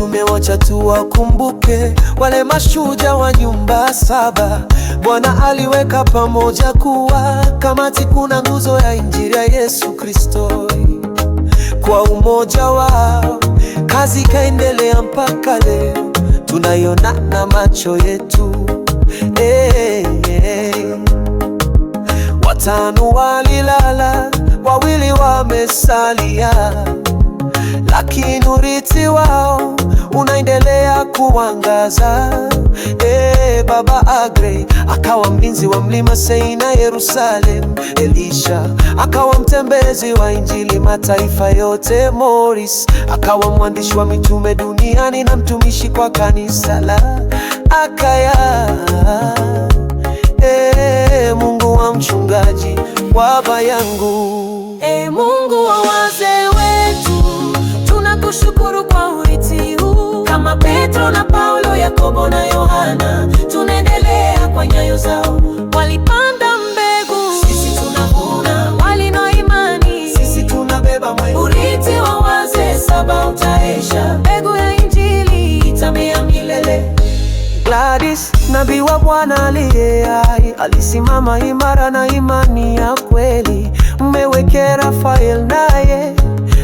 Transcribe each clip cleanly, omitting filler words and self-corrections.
mitume, wacha tuwakumbuke wale mashujaa wa nyumba saba. Bwana aliweka pamoja kuwa kamati, kuna nguzo ya injili ya Yesu Kristo. Kwa umoja wao kazi kaendelea mpaka leo, tunaiona na macho yetu. Watano walilala, wawili wamesalia, lakini urithi wao unaendelea kuangaza. Baba Agrey akawa mlinzi wa mlima Sinai na Yerusalem. Elisha akawa mtembezi wa injili mataifa yote. Morris akawa mwandishi wa mitume duniani na mtumishi kwa kanisa la Akaya. Mungu wa mchungaji baba yangu, Mungu wa wazee wetu, tunakushukuru kwa urithi huu. Kama Petro na Paulo, Yakobo na Yohana, tunaendelea kwa nyayo zao. Walipanda mbegu, sisi tunavuna. Walinoa imani, sisi tunabeba mwendo. Urithi wa wazee saba utaisha, mbegu ya injili itamea milele. Gladys, nabii wa Bwana aliye hai, alisimama imara na imani ya kweli. Mmeweke Rafael naye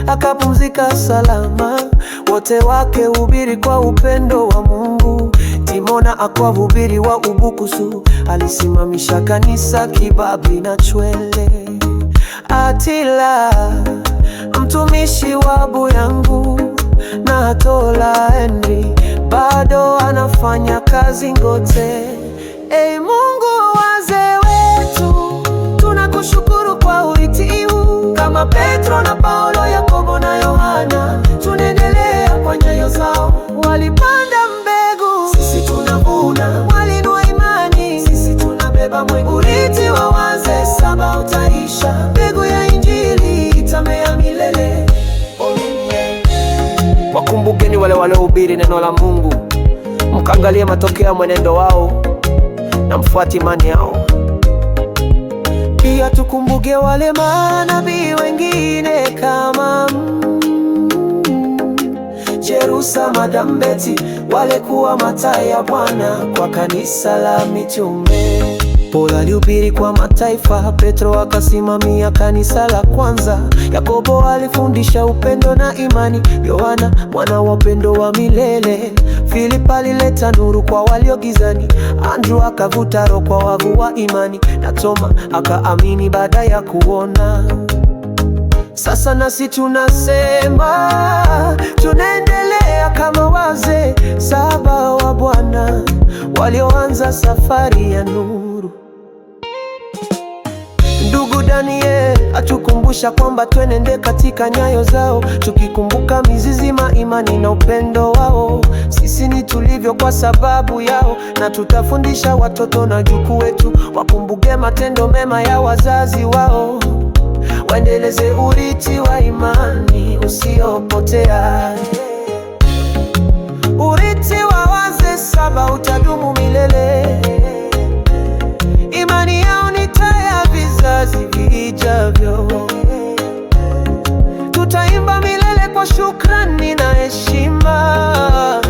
akapumzika salama, wote wake hubiri kwa upendo wa Mungu. Timona akwa hubiri wa Ubukusu, alisimamisha kanisa Kibabi na Chwele. Atila mtumishi wa Buyangu na Atola Henry bado anafanya kazi ngote. Mungu wazee wetu, tunakushukuru kwa urithi huu. Kama Petro na Paulo, Yakobo na Yohana, tunaendelea kwa nyayo zao. Walipanda mbegu, sisi tunavuna. Walinoa imani, sisi tunabeba mwendo. Urithi wa wazee saba utaisha, mbegu ya injili itamea milele. Wakumbukeni wale waliohubiri neno la Mungu, mkaangalie matokeo ya mwenendo wao na mfuate imani yao. Pia tukumbuke wale manabii wengine kama Jerusa, Madam Betty, wale kuwa mataa ya Bwana kwa kanisa la mitume. Paulo alihubiri kwa mataifa, Petro akasimamia kanisa la kwanza. Yakobo alifundisha upendo na imani, Yohana mwana wa upendo wa milele. Filipo alileta nuru kwa walio gizani, Andrew akavuta roho kwa wavu wa imani, na Toma akaamini baada ya kuona. Sasa nasi tunasema tunaendelea kama wazee saba wa Bwana walioanza safari ya nuru. Ndugu Daniel atukumbusha kwamba twenende katika nyayo zao, tukikumbuka mizizi ma imani na upendo wao. Sisi ni tulivyo kwa sababu yao, na tutafundisha watoto na jukuu wetu wakumbuke matendo mema ya wazazi wao. Waendeleze urithi wa imani usiopotea. Urithi wa wazee saba utadumu milele. Imani yao ni taa ya vizazi vijavyo. Tutaimba milele kwa shukrani na heshima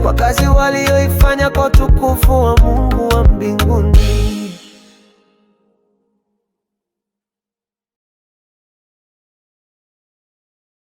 kwa kazi walioifanya kwa utukufu wa